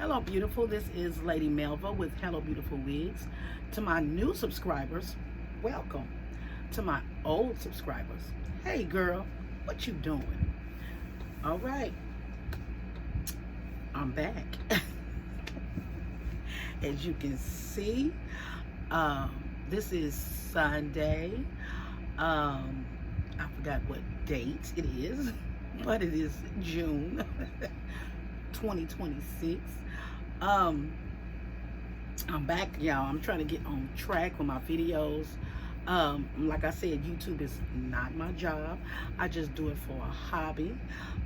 Hello, beautiful. This is Lady Melva with Hello, Beautiful Wigs. To my new subscribers, welcome. To my old subscribers, hey girl, what you doing? All right, I'm back. As you can see, this is Sunday. I forgot what date it is, but it is June 2026. I'm back, y'all. I'm trying to get on track with my videos. Like I said, YouTube is not my job. I just do it for a hobby.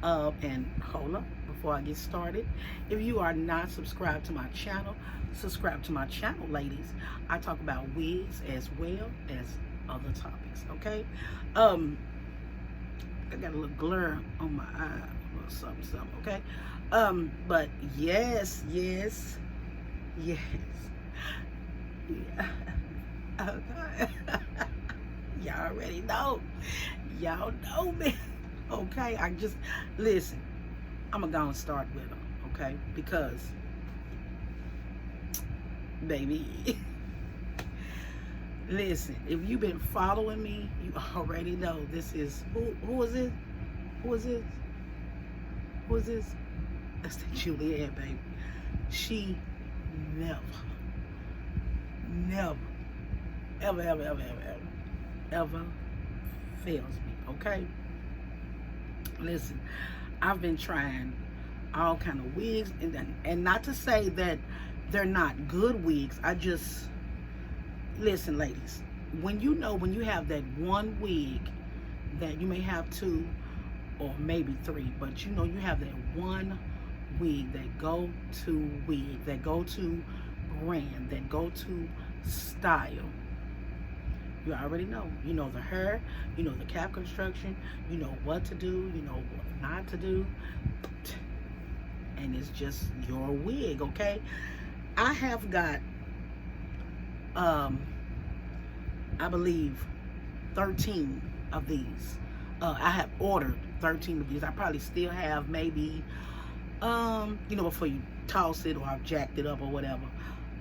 And hold up, before I get started, if you are not subscribed to my channel, subscribe to my channel, ladies. I talk about wigs as well as other topics, okay? I got a little glare on my eye, or something, okay? But yes. Yeah. Okay. Y'all already know. Y'all know me. Okay, listen, I'm gonna go and start with them, okay? Because, baby, listen, if you've been following me, you already know this is, who is this? Who is this? Who is this? That's the Julianne, baby. She never, ever fails me, okay? Listen, I've been trying all kind of wigs, and not to say that they're not good wigs. Listen, ladies, when you have that one wig that you may have two or maybe three, but you have that one wig, that go-to wig, that go-to brand, that go-to style, you already know. You know the hair, you know the cap construction, you know what to do, you know what not to do, and it's just your wig, okay? I have got I believe 13 of these. I have ordered 13 of these. I probably still have maybe before you toss it, or I've jacked it up or whatever,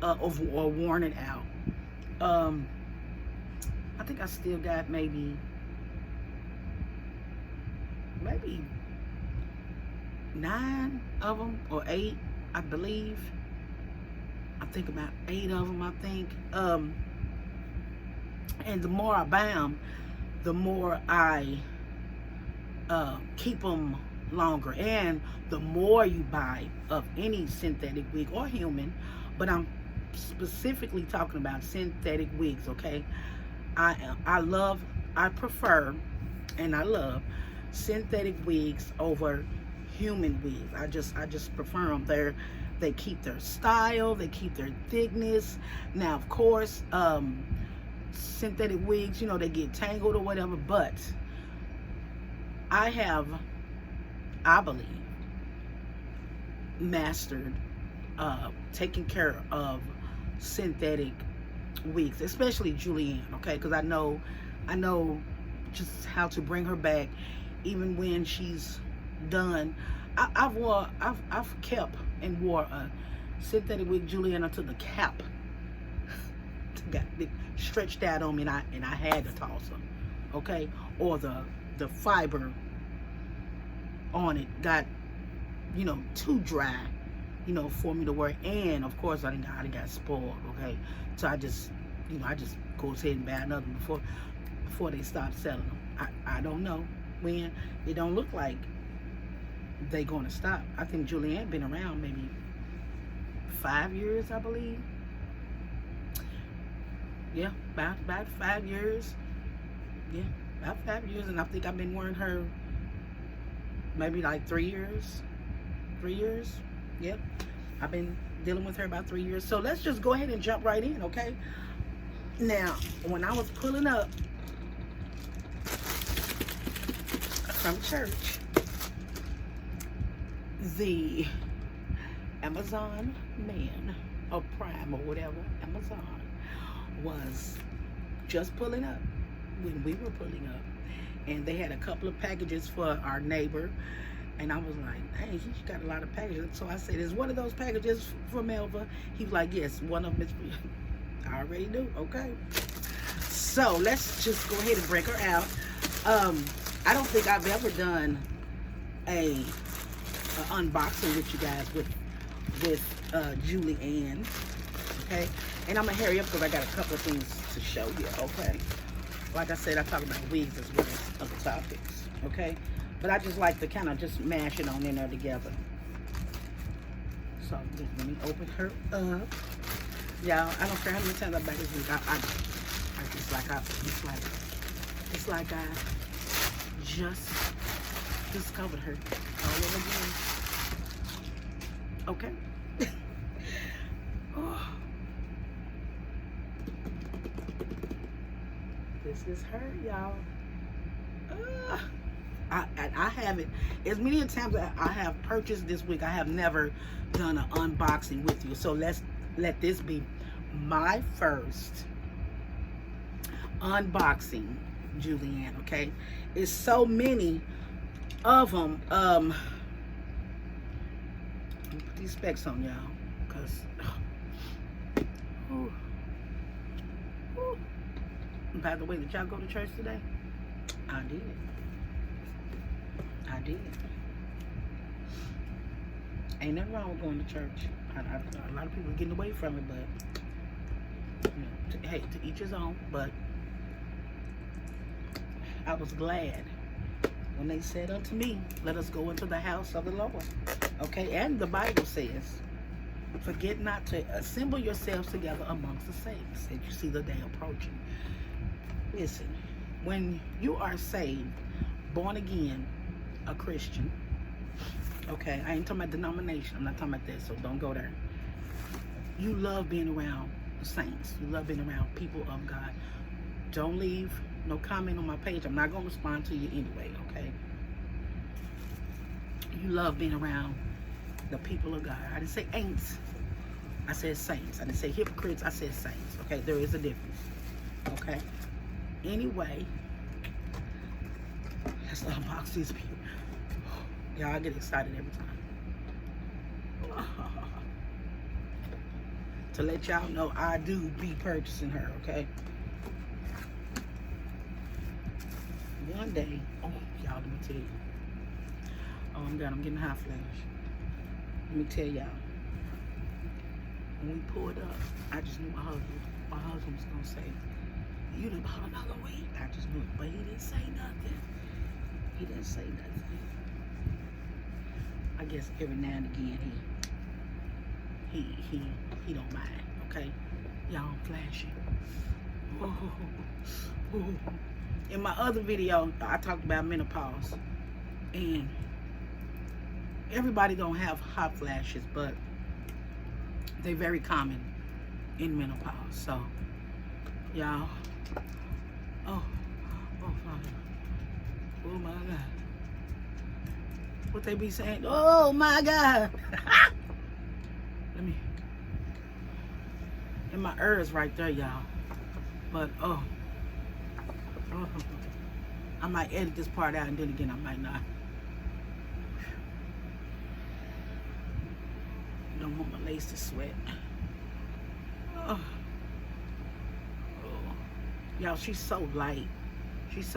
or worn it out. I think I still got maybe 9 of them, or 8, I believe. I think about 8 of them, I think. And the more I buy them, the more I keep them longer. And the more you buy of any synthetic wig or human, but I'm specifically talking about synthetic wigs, okay? I prefer and I love synthetic wigs over human wigs. I just prefer them. They keep their style, they keep their thickness. Now, of course, synthetic wigs, they get tangled or whatever, but I believe, mastered taking care of synthetic wigs, especially Julianne, okay? Because I know just how to bring her back, even when she's done. I've kept and wore a synthetic wig Julianne until the cap got stretched out on me, and I had to toss them, okay? Or the fiber on it got too dry, for me to wear. And of course I done got spoiled, okay? So I just go ahead and buy another before they stop selling them. I don't know when. It don't look like they gonna stop. I think Julianne been around maybe 5 years, I believe. Yeah, about 5 years. Yeah, about 5 years, and I think I've been wearing her maybe like 3 years. 3 years. Yep, I've been dealing with her about 3 years. So let's just go ahead and jump right in, okay? Now, when I was pulling up from church, the Amazon man, or Prime, or whatever, Amazon, was just pulling up when we were pulling up, and they had a couple of packages for our neighbor, And I was like, dang, he got a lot of packages. So I said, is one of those packages for Melva? He was like, yes, one of them is for you. I already do. Okay. So let's just go ahead and break her out. I don't think I've ever done a unboxing with you guys with Julianne. Okay. And I'm gonna hurry up because I got a couple of things to show you. Okay. Like I said, I talk about wigs as well as other topics. Okay. But I just like to kind of just mash it on in there together. So let me open her up. Y'all, I don't care how many times I buy this wig. It's like I just discovered her all over again. Okay. Oh. This is her, y'all. I haven't, as many times as I have purchased this wig, I have never done an unboxing with you. So let this be my first unboxing, Julianne. Okay, it's so many of them. Put these specs on, y'all, because by the way, did y'all go to church today? I did. Ain't nothing wrong with going to church. A lot of people are getting away from it, but you know, hey, to each his own. But I was glad when they said unto me, let us go into the house of the Lord. Okay, and the Bible says, forget not to assemble yourselves together amongst the saints, as you see the day approaching. Listen, when you are saved, born again, a Christian, okay, I ain't talking about denomination, I'm not talking about that, so don't go there. You love being around the saints. You love being around people of God. Don't leave no comment on my page. I'm not going to respond to you anyway, okay? You love being around the people of God. I didn't say ain'ts. I said saints. I didn't say hypocrites. I said saints, okay? There is a difference, okay? Anyway, let's unbox these people. Y'all, I get excited every time. To let y'all know, I do be purchasing her, okay? One day, oh, y'all, let me tell you. Oh, I'm getting hot flash. Let me tell y'all. When we pulled up, I just knew my husband was gonna say, you done bought another wig. I just knew it, but he didn't say nothing. He didn't say nothing. I guess every now and again he don't mind, okay? Y'all, I'm flashing. In my other video, I talked about menopause, and everybody don't have hot flashes, but they're very common in menopause. So, y'all, oh Father, oh my God. What they be saying? Oh my God. Let me. And my is right there, y'all. But oh, I might edit this part out, and then again I might not. Don't want my lace to sweat. Oh. Y'all, she's so light. She's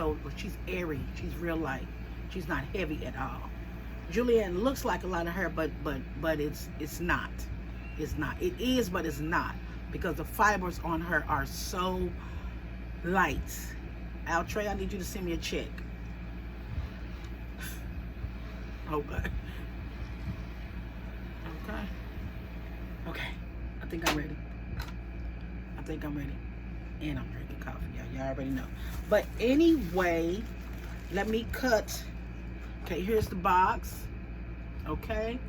airy. She's real light. She's not heavy at all. Julianne looks like a lot of hair, but it's not. It's not. It is, but it's not, because the fibers on her are so light. Outre, I need you to send me a check. Okay. Okay. I think I'm ready. And I'm drinking coffee, y'all already know. But anyway, let me cut. Okay, here's the box. Okay.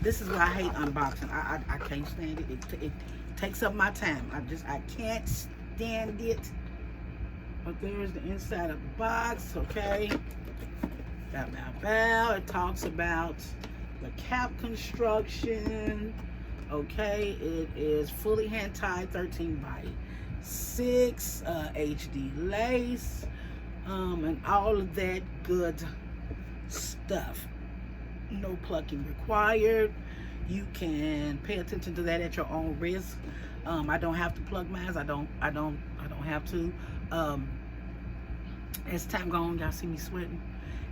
This is why I hate unboxing. I can't stand it. It takes up my time. I can't stand it. But there's the inside of the box. Okay. Bow. It talks about the cap construction. Okay, it is fully hand tied, 13 by 6, HD lace. and all of that good stuff. No plucking required. You can pay attention to that at your own risk. I don't have to plug mine. I don't have to. As time goes on, y'all see me sweating.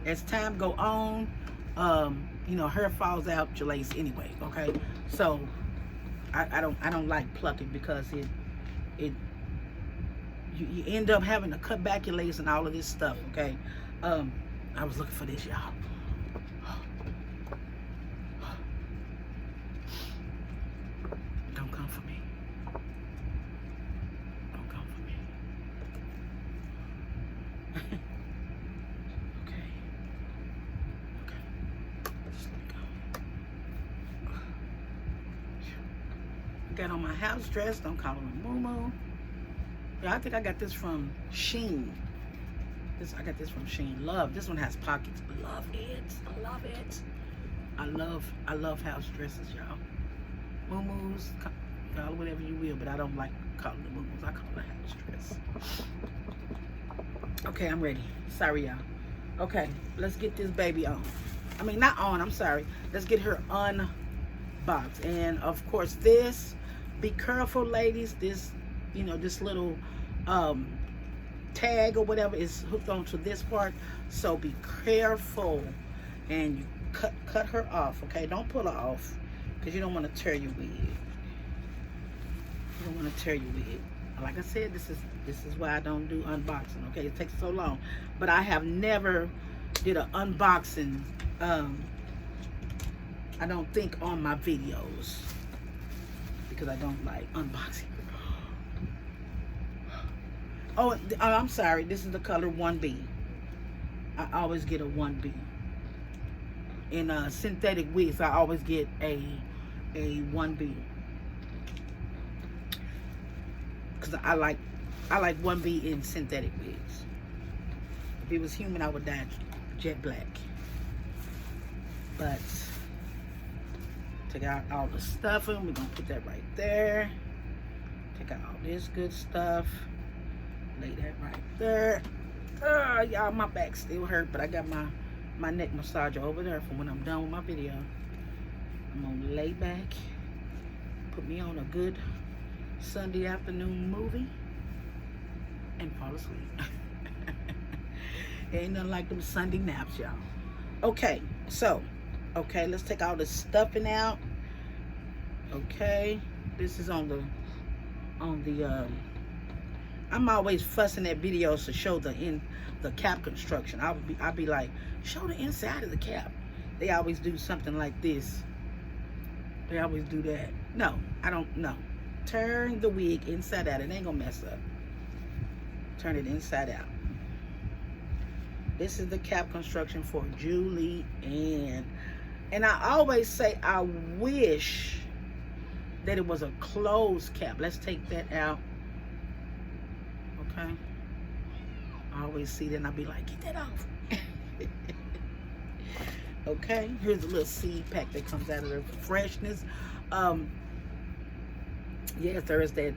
As time go on, hair falls out your lace anyway. Okay, so I don't like plucking because you end up having to cut back your lace and all of this stuff. Okay, I was looking for this, y'all. Don't come for me. Don't come for me. Okay. Just let me go. Got on my house dress. Don't call it a moo-moo. Yeah, I think I got this from Shein. I got this from Shein. Love. This one has pockets. Love it. I love it. I love house dresses, y'all. Moo-moos, call it whatever you will, but I don't like calling it moo-moos. I call it a house dress. Okay, I'm ready. Sorry, y'all. Okay, let's get this baby on. I mean, not on, I'm sorry. Let's get her unboxed. And, of course, be careful, ladies. This little tag or whatever is hooked onto this part. So be careful. And you cut her off, okay? Don't pull her off. Because you don't want to tear your wig. You don't want to tear your wig. Like I said, this is why I don't do unboxing, okay? It takes so long. But I have never did an unboxing, I don't think, on my videos. Because I don't like unboxing. Oh, I'm sorry. This is the color 1B. I always get a 1B. In synthetic wigs, I always get a 1B, because I like 1B in synthetic wigs. If it was human, I would dye jet black. But take out all the stuffing. We're gonna put that right there. Take out all this good stuff. Lay that right there. Y'all, my back still hurt, but I got my neck massager over there for when I'm done with my video. I'm gonna lay back, put me on a good Sunday afternoon movie, and fall asleep. Ain't nothing like them Sunday naps, y'all. Okay, so, let's take all the stuffing out. Okay, this is on the I'm always fussing at videos to show the cap construction. I'll be like, show the inside of the cap. They always do something like this. They always do that. No, I don't know. Turn the wig inside out. It ain't gonna mess up. Turn it inside out. This is the cap construction for Julianne. And I always say I wish that it was a closed cap. Let's take that out. Okay. I always see that and I'll be like, get that off. Okay, here's a little seed pack that comes out of the freshness. Yes, there is that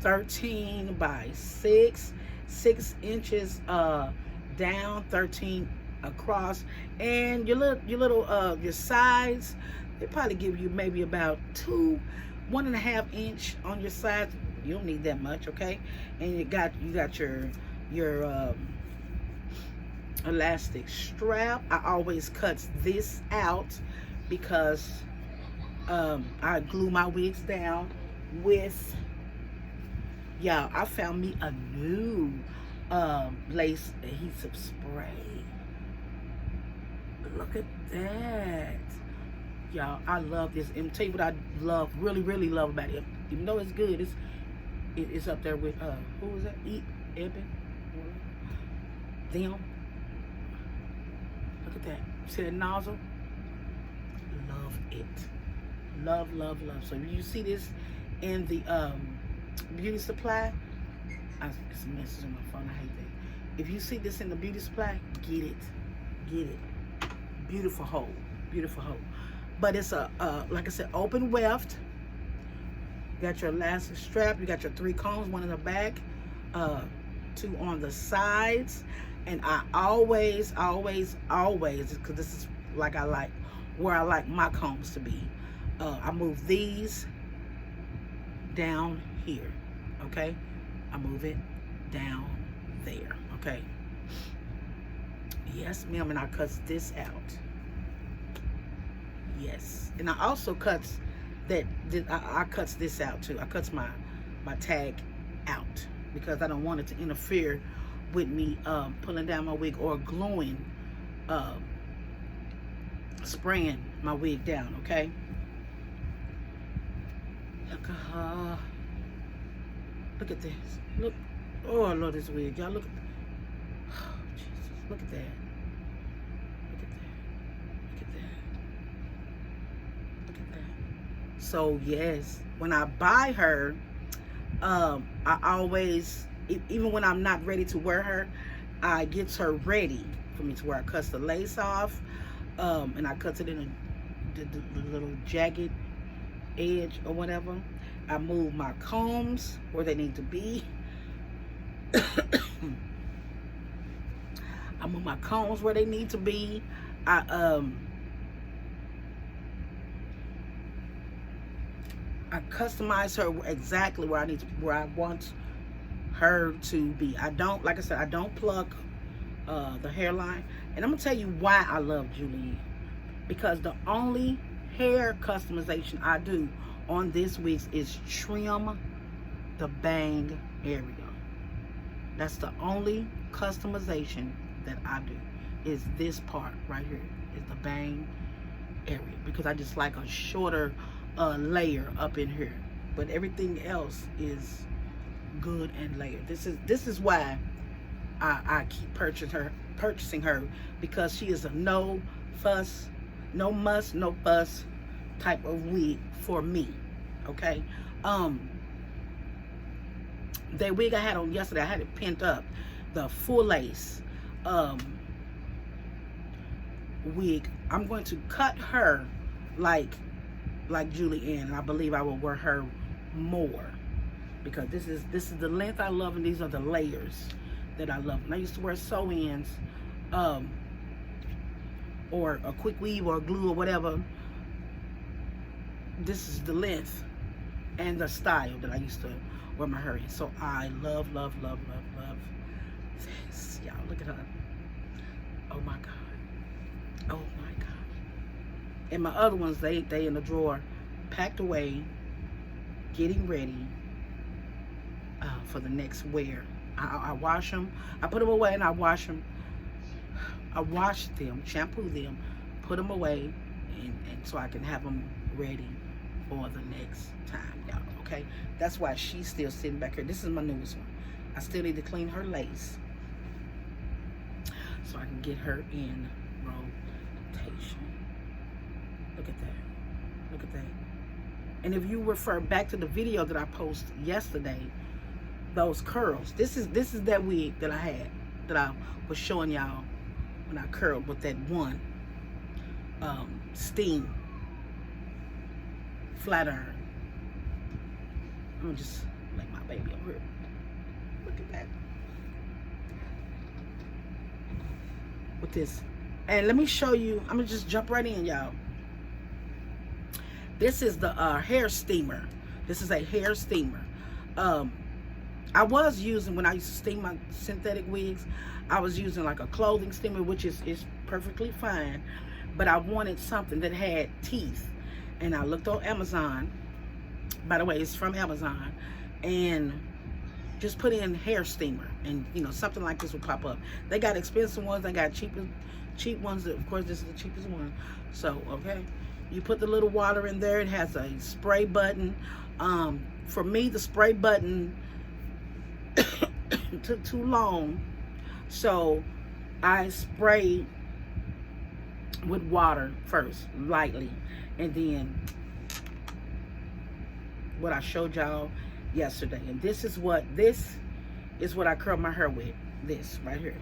13 by 6 inches down, 13 across, and your sides, they probably give you maybe about 1.5 inch on your sides. You don't need that much, okay? And you got your elastic strap. I always cut this out because I glue my wigs down with, y'all, I found me a new lace adhesive spray. Look at that. Y'all, I love this. And tell you what I love, really love about it. Even though it's good, it's up there with who was that? Eben? Them. Look at that. See that nozzle? Love it. Love. So if you see this in the beauty supply, it's a message on my phone. I hate that. If you see this in the beauty supply, get it. Beautiful hole. But it's a like I said, open weft. You got your elastic strap. You got your 3 combs, one in the back. two on the sides, and I always, because this is like I like where I like my combs to be. I move these down here, okay? I move it down there, okay? Yes, ma'am, and I cut this out. Yes, and I also cuts that I cuts this out too. I cuts my tag out because I don't want it to interfere with me pulling down my wig or gluing, spraying my wig down. Okay. Look at this. Look. Oh, I love this wig, y'all. Look at. Oh, Jesus. Look at that. Look at that. Look at that. Look at that. So yes, when I buy her, I always, even when I'm not ready to wear her, I get her ready for me to wear. I cut the lace off, and I cut it in the little jagged edge or whatever. I move my combs where they need to be. I move my combs where they need to be. I customize her exactly where I want her to be. I don't, like I said, I don't pluck the hairline. And I'm gonna tell you why I love Julianne. Because the only hair customization I do on this wig is trim the bang area. That's the only customization that I do, is this part right here, is the bang area, because I just like a shorter layer up in here. But everything else is good and layered. This is why I keep purchasing her, because she is a no fuss, no muss, no fuss type of wig for me. Okay. That wig I had on yesterday, I had it pinned up, the full lace wig. I'm going to cut her like Julianne, and I believe I will wear her more, because this is the length I love, and these are the layers that I love. And I used to wear sew-ins, or a quick weave or glue or whatever. This is the length and the style that I used to wear my hair in. So I love this. Y'all, look at her. Oh my God. Oh my God. And my other ones, they in the drawer, packed away, getting ready for the next wear. I wash them. I put them away and I wash them. I wash them, shampoo them, put them away, and so I can have them ready for the next time, y'all. Okay, that's why she's still sitting back here. This is my newest one. I still need to clean her lace so I can get her in rotation. Look at that. Look at that. And if you refer back to the video that I posted yesterday, those curls, this is that wig that I had, that I was showing y'all when I curled with that one steam flat iron. I'm gonna just lay my baby over here. Look at that. With this. And let me show you, I'm gonna just jump right in, y'all. This is the hair steamer. This is a hair steamer. I was using, when I used to steam my synthetic wigs, I was using like a clothing steamer, which is perfectly fine. But I wanted something that had teeth. And I looked on Amazon. By the way, it's from Amazon. And just put in hair steamer, and you know, something like this will pop up. They got expensive ones, they got cheap ones. Of course, this is the cheapest one. So, okay. You put the little water in there. It has a spray button. For me, the spray button took too long, so I sprayed with water first, lightly, and then what I showed y'all yesterday. And this is what I curl my hair with. This right here.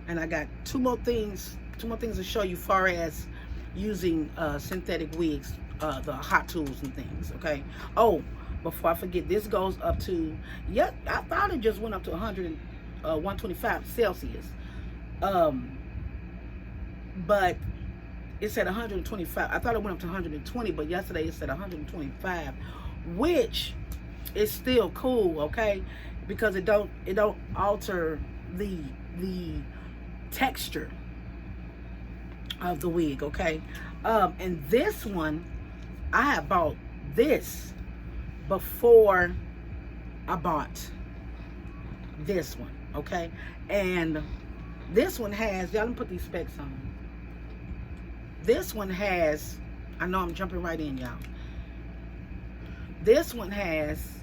And I got two more things to show you far as using synthetic wigs, the hot tools and things. Okay. Oh, before I forget, this goes up to, yeah, I thought it just went up to 125 Celsius. But it said 125. I thought it went up to 120, but yesterday it said 125, which is still cool, okay? Because it don't alter the texture of the wig, okay? And this one, I had bought this before I bought this one, okay? And this one has, y'all, let me put these specs on. This one has, I know I'm jumping right in, y'all. This one has,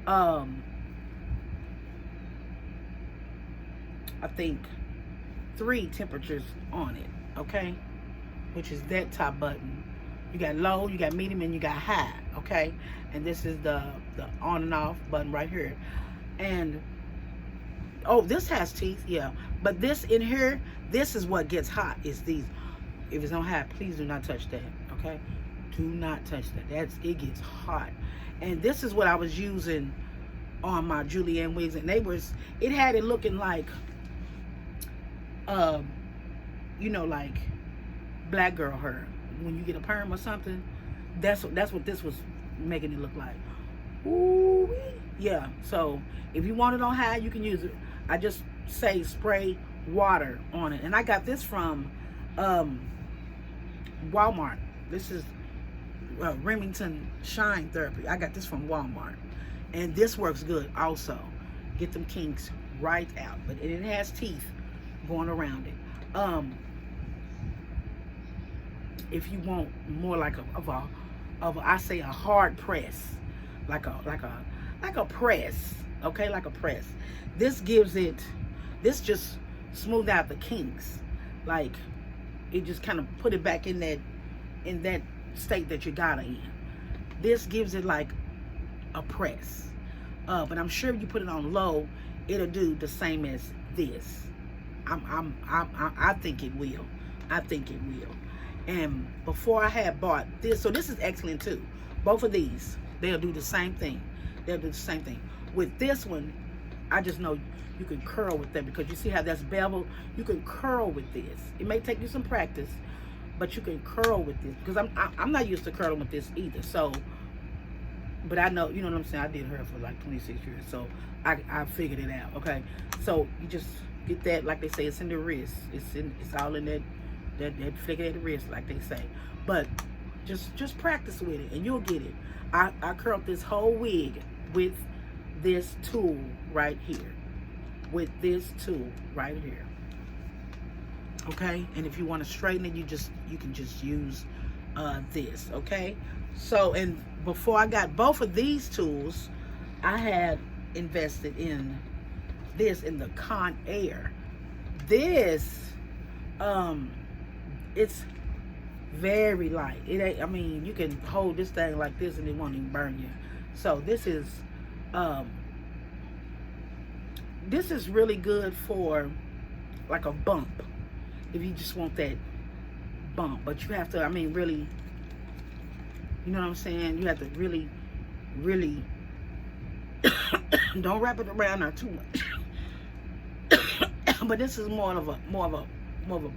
I think 3 temperatures on it, okay? Which is that top button. You got low, you got medium, and you got high, okay? And this is the on and off button right here. And oh, this has teeth, yeah. But this in here, this is what gets hot, is these. If it's on high, please do not touch that, okay? Do not touch that. It gets hot. And this is what I was using on my Julianne wigs, and it had it looking like, you know, like black girl hair. When you get a perm or something, that's what this was making it look like. Ooh, yeah. So if you want it on high, you can use it. I just say spray water on it, and I got this from Walmart. This is Remington Shine Therapy. I got this from Walmart, and this works good also. Get them kinks right out, but it has teeth going around it. If you want more like I say a hard press, like a press, okay, like a press. This gives it, this just smooth out the kinks, like it just kind of put it back in that state that you got it in. This gives it like a press, but I'm sure if you put it on low, it'll do the same as this. I think it will. I think it will. And before I had bought this, so this is excellent too. Both of these, they'll do the same thing. They'll do the same thing. With this one, I just know you can curl with that, because you see how that's beveled. You can curl with this. It may take you some practice, but you can curl with this, because I'm not used to curling with this either. So, but I know, you know what I'm saying. I did hair for like 26 years, so I figured it out. Okay, so you just get that, like they say, it's in the wrist. It's all in that flick at the wrist, like they say. But just practice with it, and you'll get it. I curled this whole wig with this tool right here. With this tool right here. Okay, and if you want to straighten it, you can just use this. Okay, so, and before I got both of these tools, I had invested in this, in the Conair. This it's very light. It ain't, I mean, you can hold this thing like this and it won't even burn you. So this is really good for like a bump, if you just want that bump. But you have to, I mean, really, you know what I'm saying, you have to really don't wrap it around there too much. But this is more of a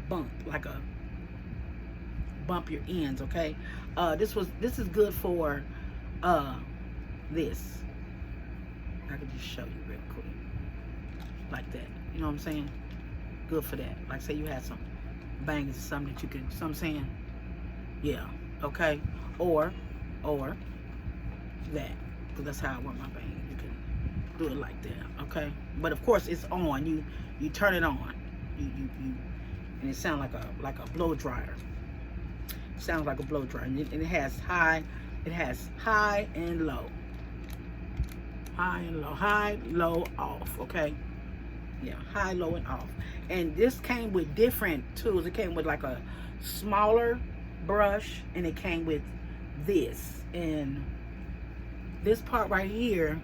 bump, like a bump your ends. Okay, this is good for this. I can just show you real quick, like that. You know what I'm saying? Good for that. Like, say you had some bangers or something that you can, so I'm saying, yeah, okay, or that, because that's how I want my bang. You can do it like that, okay. But of course, it's on. You turn it on. You and it sounds like a blow dryer. It sounds like a blow dryer, and it has high. It has high and low. High and low. High, low, off. Okay. Yeah, high, low, and off. And this came with different tools. It came with like a smaller brush, and it came with this. And this part right here,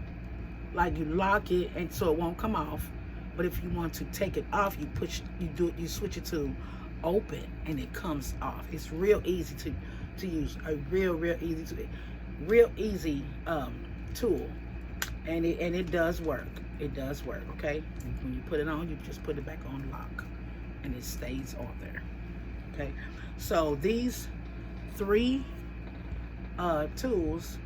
like, you lock it and so it won't come off. But if you want to take it off, you switch it to open, and it comes off. It's real easy to use. Real easy tool, and it does work. It does work. Okay, when you put it on, you just put it back on lock, and it stays on there. Okay, so these 3 tools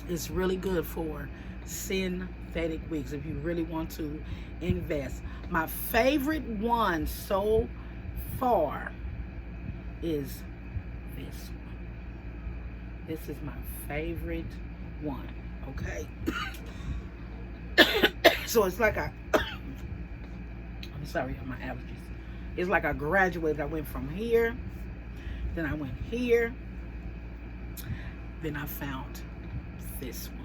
is really good for synthetic wigs if you really want to invest. My favorite one so far is this one. This is my favorite one. Okay. So it's like I'm sorry, my allergies. It's like I graduated. I went from here, then I went here, then I found this one.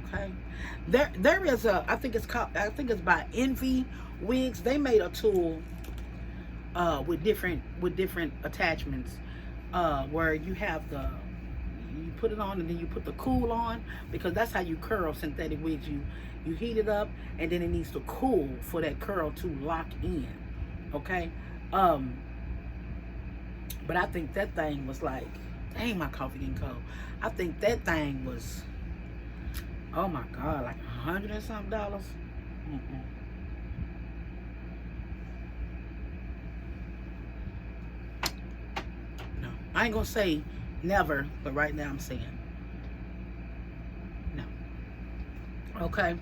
Okay, there is a, I think it's by Envy Wigs. They made a tool with different attachments where you have you put it on and then you put the cool on, because that's how you curl synthetic wigs. You heat it up and then it needs to cool for that curl to lock in. Okay, but I think that thing was like, dang, my coffee getting cold. I think that thing was, oh my God, like $100 and something. No, I ain't gonna say never, but right now I'm saying no. Okay,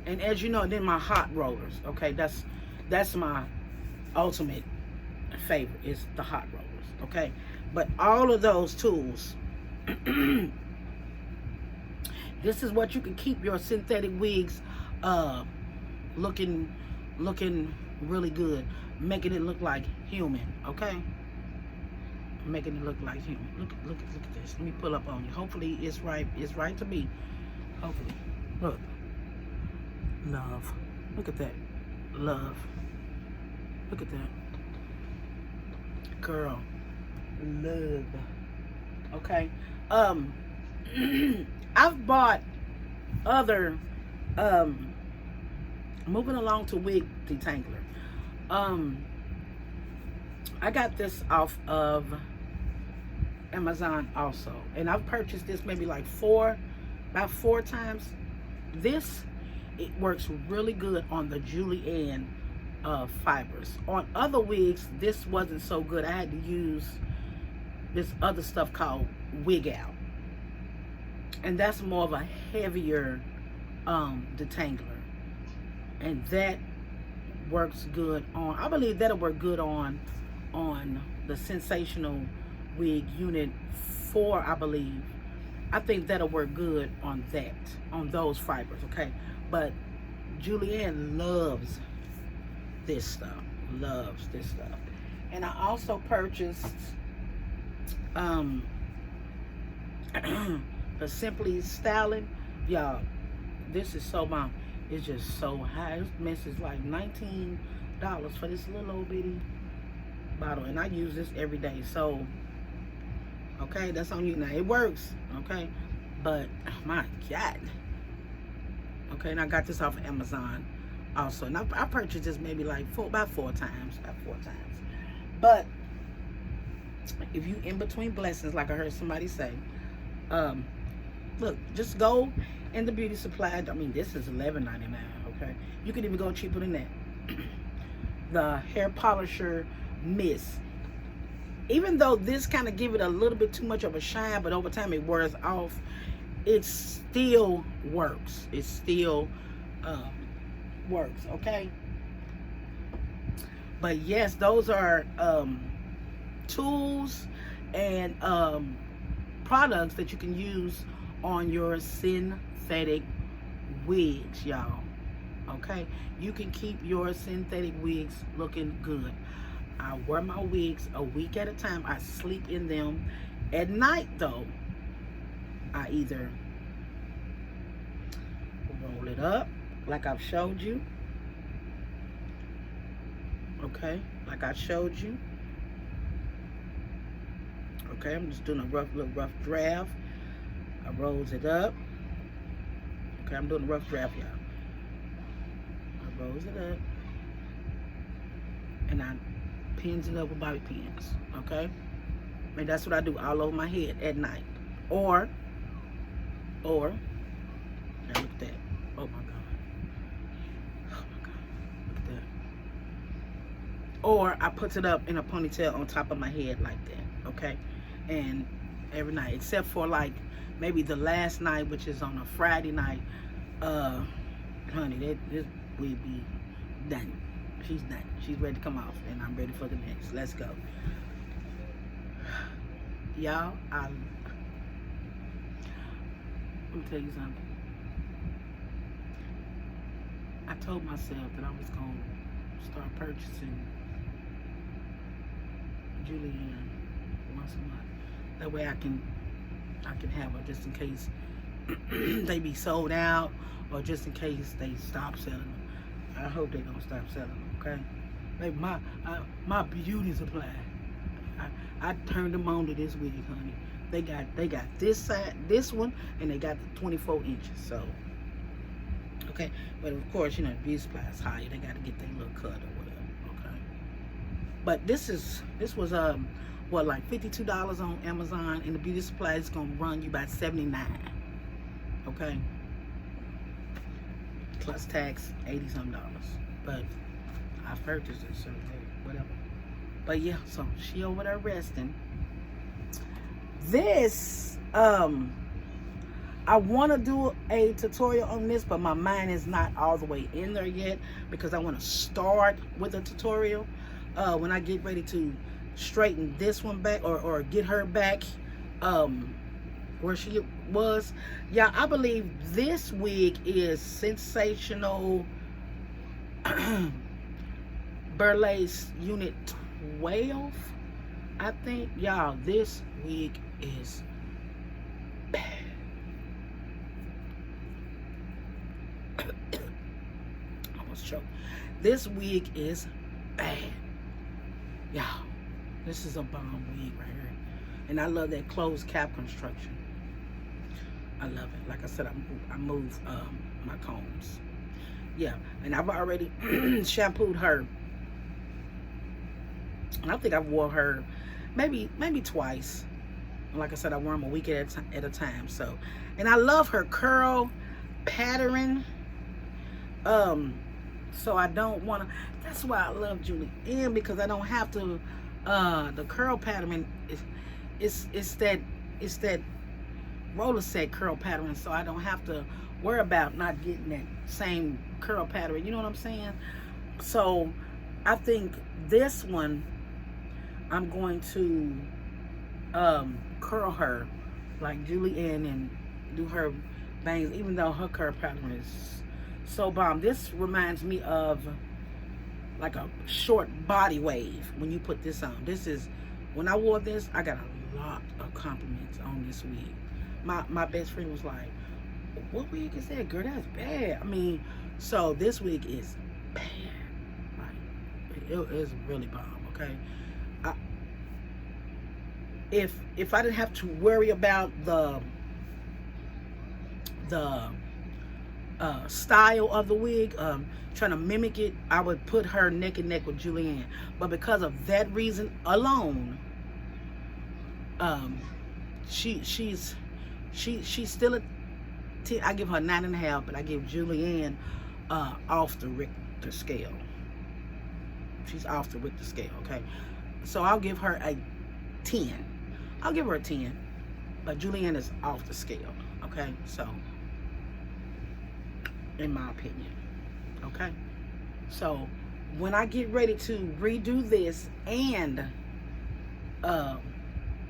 and as you know, then my hot rollers. Okay, that's my ultimate favorite, is the hot rollers. Okay, but all of those tools, this is what you can keep your synthetic wigs looking really good, making it look like human. Okay, making it look like human. Look at this. Let me pull up on you. Hopefully it's right. It's right to me. Hopefully. Look, love. Look at that, love. Look at that, girl. Love. Okay. I've bought other moving along to wig detangler. I got this off of Amazon also, and I've purchased this maybe like about four times. This, it works really good on the Julianne fibers. On other wigs, this wasn't so good. I had to use this other stuff called Wig Out, and that's more of a heavier detangler, and that works good on, I believe that'll work good on the Sensational Wig Unit 4, I believe. I think that'll work good on that, on those fibers. Okay, but Julianne loves this stuff, and I also purchased the Simply Styling. Y'all, this is so bomb. It's just so high. This mess is like $19 for this little old bitty bottle, and I use this every day. So okay, that's on you. Now it works, okay, but my God. Okay, and I got this off of Amazon also, and I purchased this maybe like about four times. But if you in between blessings, like I heard somebody say, look, just go in the beauty supply. I mean, this is $11.99. Okay, you can even go cheaper than that. The hair polisher mist. Even though this kind of give it a little bit too much of a shine, but over time it wears off, it still works. It still works. Okay. But yes, those are tools and products that you can use on your synthetic wigs, y'all. Okay, you can keep your synthetic wigs looking good. I wear my wigs a week at a time. I sleep in them. At night though, I either roll it up like I've showed you. Okay, like I showed you. Okay, I'm just doing a little rough draft. I rolls it up. Okay, I'm doing a rough draft, y'all. I rolls it up, and I pins it up with bobby pins. Okay, and that's what I do all over my head at night. Or Now look at that. Oh my God. Oh my God. Look at that. Or I put it up in a ponytail on top of my head like that. Okay. And every night, except for like maybe the last night, which is on a Friday night. Honey, this will be done. She's done. She's ready to come off, and I'm ready for the next. Let's go. Y'all, let me tell you something. I told myself that I was going to start purchasing Julianne once a month. That way I can have her just in case they be sold out, or just in case they stop selling them. I hope they don't stop selling them, okay? Like my beauty supply, I turned them on to this wig, honey. They got this side, this one, and they got the 24 inches. So, okay. But of course, you know, the beauty supply is higher. They got to get their little cut or whatever, okay? But this was what, like $52 on Amazon, and the beauty supply is gonna run you about $79. Okay. Plus tax, $80-something. But I purchased it, so hey, whatever. But yeah, so she over there resting. This, I want to do a tutorial on this, but my mind is not all the way in there yet, because I want to start with a tutorial when I get ready to straighten this one back, or get her back where she was. Yeah, I believe this wig is Sensational Burlesque Unit 12, I think. Y'all, this wig is bad. Almost choked. This wig is bad. Y'all, this is a bomb wig right here. And I love that closed cap construction. I love it. Like I said, I move my combs. Yeah, and I've already shampooed her. And I think I've wore her maybe twice. Like I said, I wear them a week at a time. So, and I love her curl pattern. So I don't want to. That's why I love Julianne, because I don't have to. The curl pattern is that roller set curl pattern, so I don't have to worry about not getting that same curl pattern. You know what I'm saying? So I think this one, I'm going to curl her like Julianne and do her bangs, even though her curl pattern is so bomb. This reminds me of like a short body wave when you put this on. This is, when I wore this, I got a lot of compliments on this wig. My best friend was like, what wig is that, girl? That's bad. I mean, so this wig is bad. Like, it is really bomb, okay? If I didn't have to worry about the style of the wig, trying to mimic it, I would put her neck and neck with Julianne. But because of that reason alone, she's still a 10. I give her 9.5, but I give Julianne off the Richter scale. She's off the Richter scale, okay? So I'll give her a 10. I'll give her a 10, but Julianne is off the scale, okay? So, in my opinion, okay? So, when I get ready to redo this and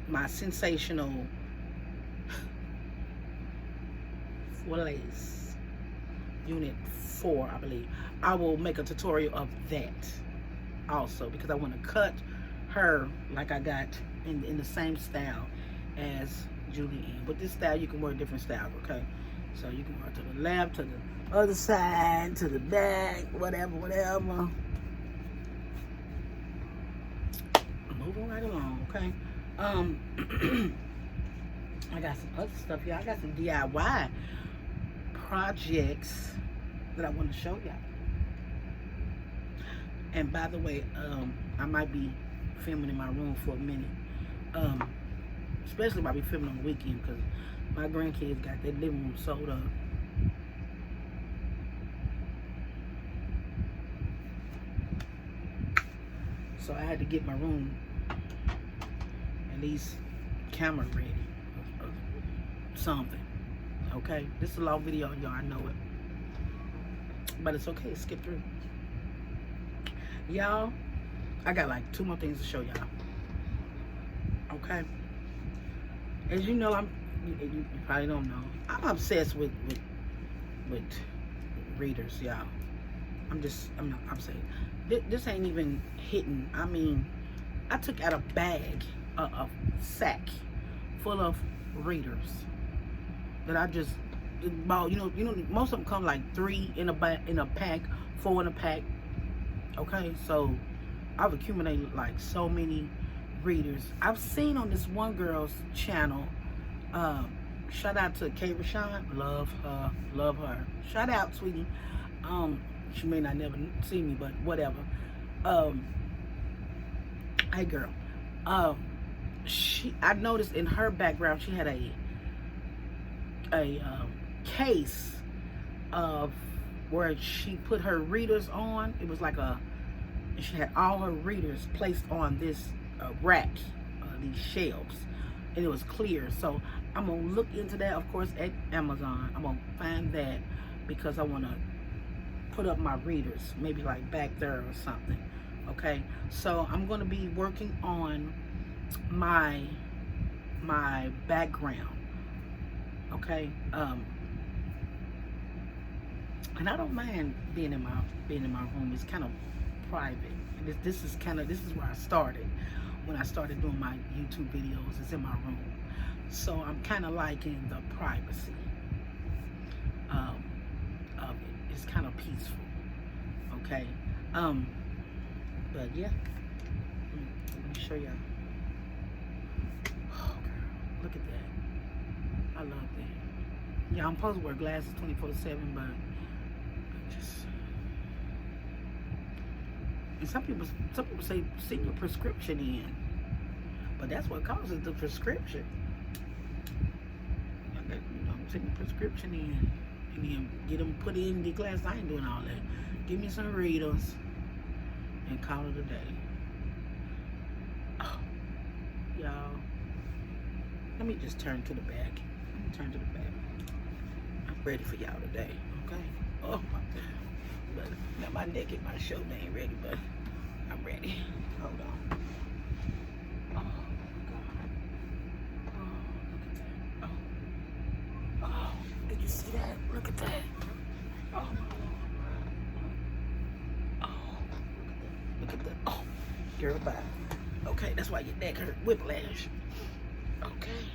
my Sensational Lace Unit 4, I believe, I will make a tutorial of that also, because I want to cut her like I got in the same style as Julianne. With this style, you can wear different styles, okay? So you can wear to the left, to the other side, to the back, whatever. Moving right along, okay? I got some other stuff, y'all. I got some DIY projects that I want to show y'all. And by the way, I might be filming in my room for a minute. Especially if I be filming on the weekend, because my grandkids got their living room sold up. So I had to get my room at least camera ready or something. Okay, this is a long video, y'all. I know it, but it's okay. Skip through, y'all. I got like 2 more things to show y'all. Okay, as you know, you probably don't know, I'm obsessed with readers, y'all. I'm saying this ain't even hitting. I mean, I took out a bag, a sack full of readers that I just bought. You know, most of them come like 3 in a pack, 4 in a pack. Okay, so I've accumulated like so many readers. I've seen on this one girl's channel. Shout out to K. Rashawn. Love her. Shout out, sweetie. She may not never see me, but whatever. Hey girl. I noticed in her background she had a case of where she put her readers on. It was like she had all her readers placed on this rack, these shelves, and it was clear. So I'm gonna look into that, of course, at Amazon. I'm gonna find that because I want to put up my readers, maybe like back there or something. Okay, so I'm gonna be working on my background. Okay, and I don't mind being in my room. It's kind of private. This is where I started when I started doing my YouTube videos. It's in my room, so I'm kind of liking the privacy of it. It's kind of peaceful. Okay, but yeah, let me show y'all. Oh girl, look at that. I love that. Yeah, I'm supposed to wear glasses 24/7, but and some people say send your prescription in, but that's what causes the prescription. Send your prescription in and then get them put in the class. I ain't doing all that. Give me some readers and call it a day. Oh, y'all, let me just turn to the back. I'm ready for y'all today. Okay. Oh my God. But now my neck and my shoulder ain't ready, but I'm ready. Hold on. Oh my God. Oh, look at that. Oh, did you see that? Look at that. Oh my Lord. Oh, look at that. Oh, girl, bye. Okay, that's why your neck hurt. Whiplash. Okay.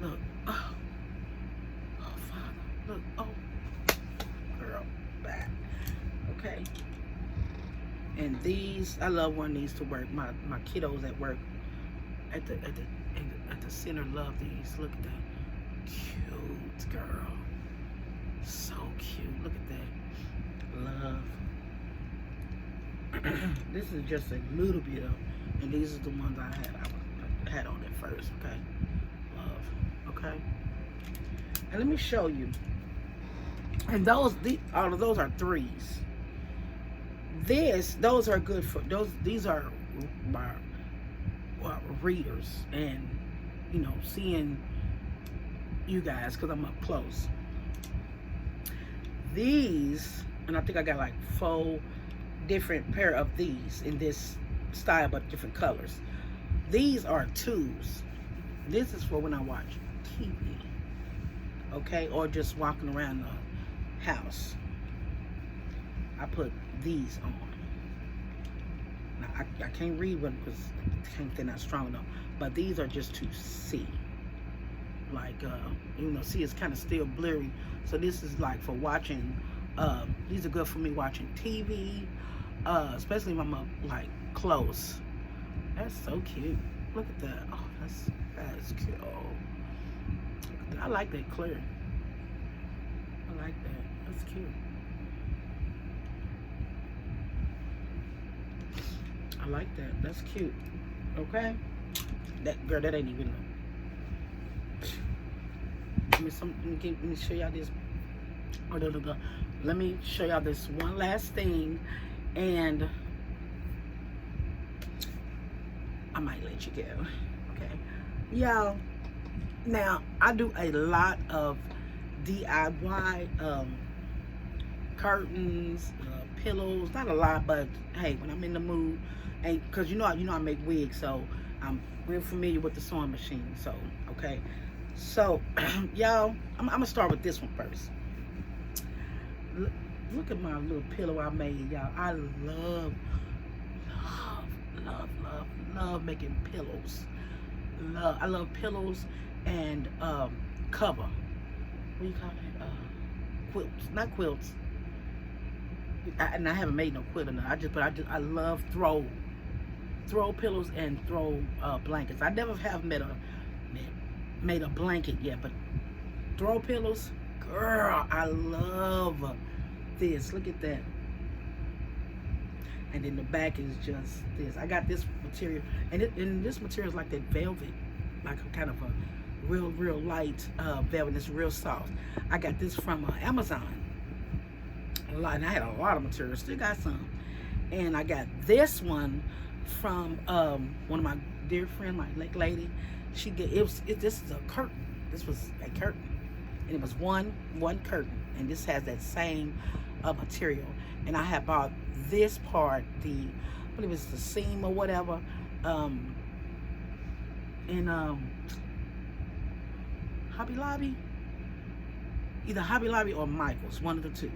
Look. Oh. Oh, Father. Look. Oh. Girl. Back. Okay. And these, I love wearing these to work. My kiddos at work, at the center, love these. Look at that. Cute, girl. So cute. Look at that. Love. This is just a little bit of, and these are the ones I had on it first. Okay. Love. Okay. And let me show you. And all of those are 3s. Those are good for these are my readers, and seeing you guys because I'm up close. These, and I think I got like 4 different pair of these in this style, but different colors. These are 2s. This is for when I watch TV, okay, or just walking around the house. I put these on. Now I can't read one because they're not strong enough, but these are just to see. Like see, it's kind of still blurry, so this is like for watching. These are good for me watching TV, especially when I'm up like close. That's so cute. Look at that. Oh, that's cute. Oh, I like that clear. I like that. That's cute. I like that. That's cute. Okay. That girl, that ain't even. Let me show y'all this. Oh, no. Let me show y'all this one last thing, and I might let you go. Okay, y'all. Now I do a lot of DIY curtains, pillows. Not a lot, but hey, when I'm in the mood, and because you know I make wigs, so I'm real familiar with the sewing machine. So okay, so y'all, I'm gonna start with this one first. Look at my little pillow I made, y'all. I love making pillows. I love pillows and cover. What do you call it? Quilts, not quilts. And I haven't made no quilt or nothing. I love throw pillows and throw blankets. I never have made a blanket yet, but throw pillows, girl, I love this. Look at that. And then the back is just this. I got this material, and this material is like that velvet, like a kind of a real light velvet. It's real soft. I got this from Amazon. And I had a lot of material. Still got some. And I got this one from one of my dear friends, my lady. She get this is a curtain. This was a curtain, and it was one curtain, and this has that same material. And I had bought this part, I believe it's the seam or whatever, in Hobby Lobby, either Hobby Lobby or Michael's, one of the two.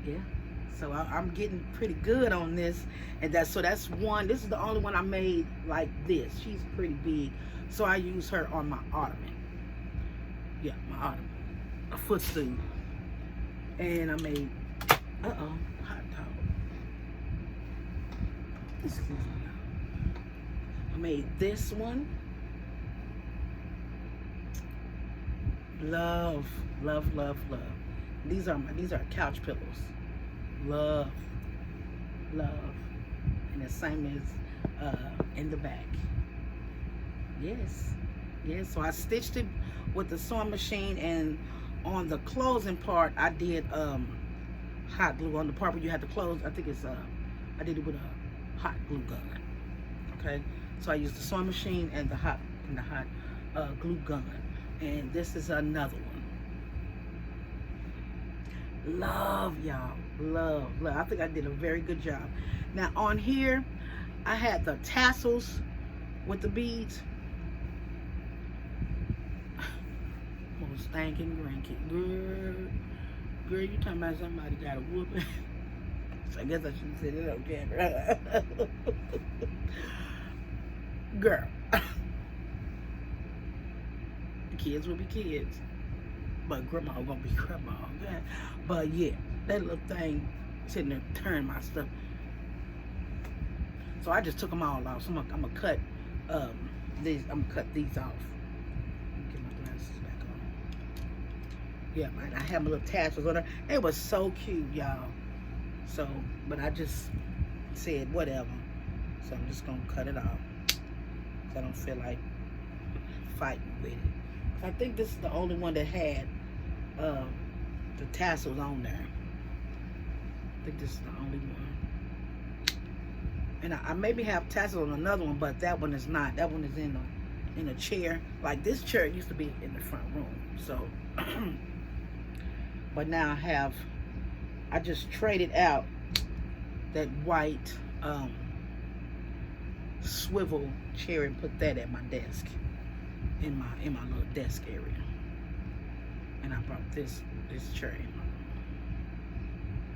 Yeah. So I'm getting pretty good on this, and that's one. This is the only one I made like this. She's pretty big, so I use her on my ottoman. Yeah, my ottoman, a footstool. And I made hot dog. Excuse me. I made this one. Love. These are couch pillows. Love, and the same as in the back. Yes. So I stitched it with the sewing machine, and on the closing part, I did hot glue on the part where you had to close. I think it's I did it with a hot glue gun. Okay, so I used the sewing machine and the hot glue gun, and this is another one. Love, y'all. Love. I think I did a very good job. Now on here, I had the tassels with the beads. Most stinking grandkid. Girl, you talking about somebody got a whooping? So I guess I shouldn't say that on camera. Girl. The kids will be kids. But grandma gonna be grandma, okay? But yeah, that little thing sitting there tearing my stuff. So I just took them all off. So I'm gonna cut these. I'm gonna cut these off. Let me get my glasses back on. Yeah, man, I had my little tassels on there. It was so cute, y'all. So, but I just said whatever. So I'm just gonna cut it off. Cause I don't feel like fighting with it. I think this is the only one that had the tassels on there. I think this is the only one. And I maybe have tassels on another one, but that one is not. That one is in a chair. Like this chair used to be in the front room. So, but now I just traded out that white swivel chair and put that at my desk. In my little desk area, and I brought this chair in.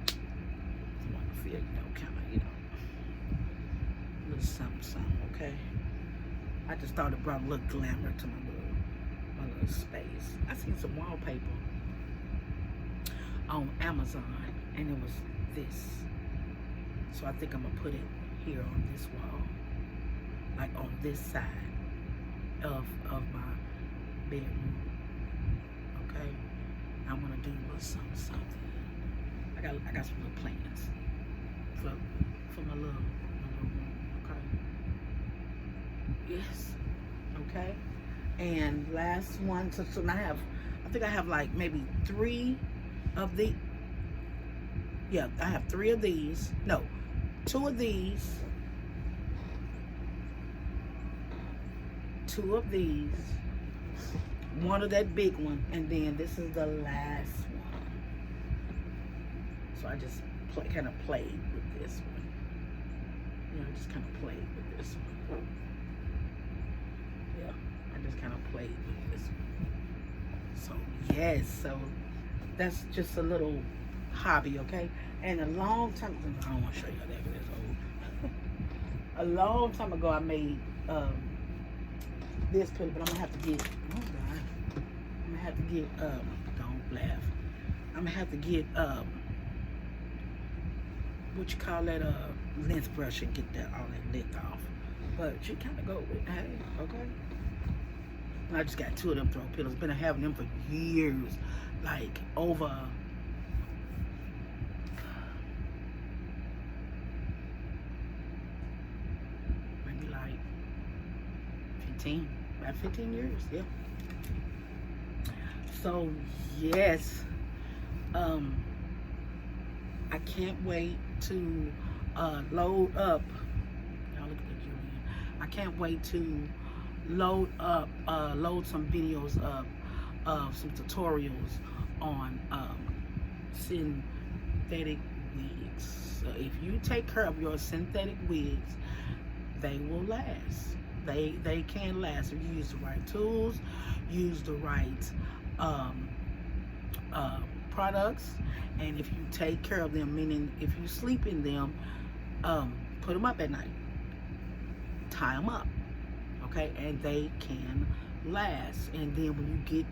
I want to feel, kind of, a little something, okay. I just thought it brought a little glamour to my little space. I seen some wallpaper on Amazon, and it was this. So I think I'm gonna put it here on this wall, like on this side of my bedroom. Okay, I'm gonna do a little something. I got some little plans for my little room. Okay. Yes. Okay. And last one. So now I think I have like maybe 3 of the. Yeah, I have 3 of these. No, 2 of these, two of these, one of that big one, and then this is the last one. So I just kind of played with this one. You know, just kind of played with this one. Yeah, I just kind of played with this one. So yes, so that's just a little hobby, okay? And a long time, I don't want to show you that because it's old. A long time ago, I made this pillow, but I'm gonna have to get. Oh God, I'm gonna have to get. Don't laugh. I'm gonna have to get what you call that lint brush and get that all that lint off. But you kind of go with, hey, okay. I just got two of them throw pillows. Been having them for years, like over. Maybe like 15, about 15 years, yeah. So yes, I can't wait to load up. Y'all look at that, Julianne. I can't wait to load some videos up of some tutorials on synthetic wigs. So if you take care of your synthetic wigs, they will last. They can last if you use the right tools, use the right products, and if you take care of them, meaning if you sleep in them, put them up at night, tie them up, okay, and they can last. And then when you get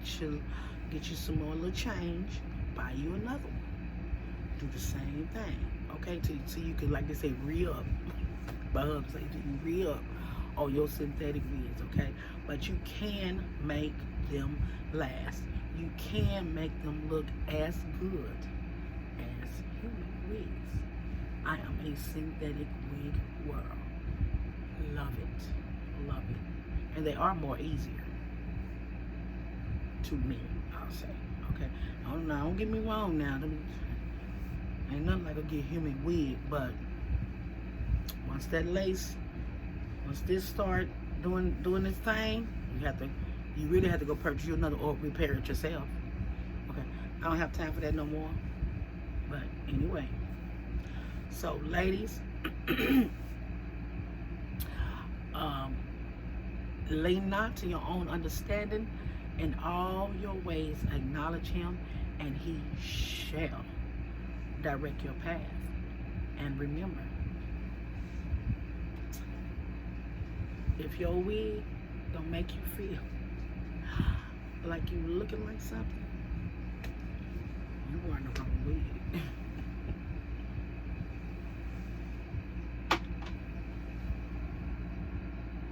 you some more little change, buy you another one. Do the same thing, okay, so you can, like they say, re-up. My husband say you re-up on your synthetic wigs, okay? But you can make them last. You can make them look as good as human wigs. I am a synthetic wig world. Love it. Love it. And they are more easier to me, I'll say. Okay. Don't get me wrong now. Ain't nothing like a good human wig, but once that lace, once this start doing its thing, you really have to go purchase you another or repair it yourself. Okay. I don't have time for that no more. But anyway. So ladies, lean not to your own understanding, in all your ways acknowledge him, and he shall direct your path. And remember, if your wig don't make you feel like you looking like something,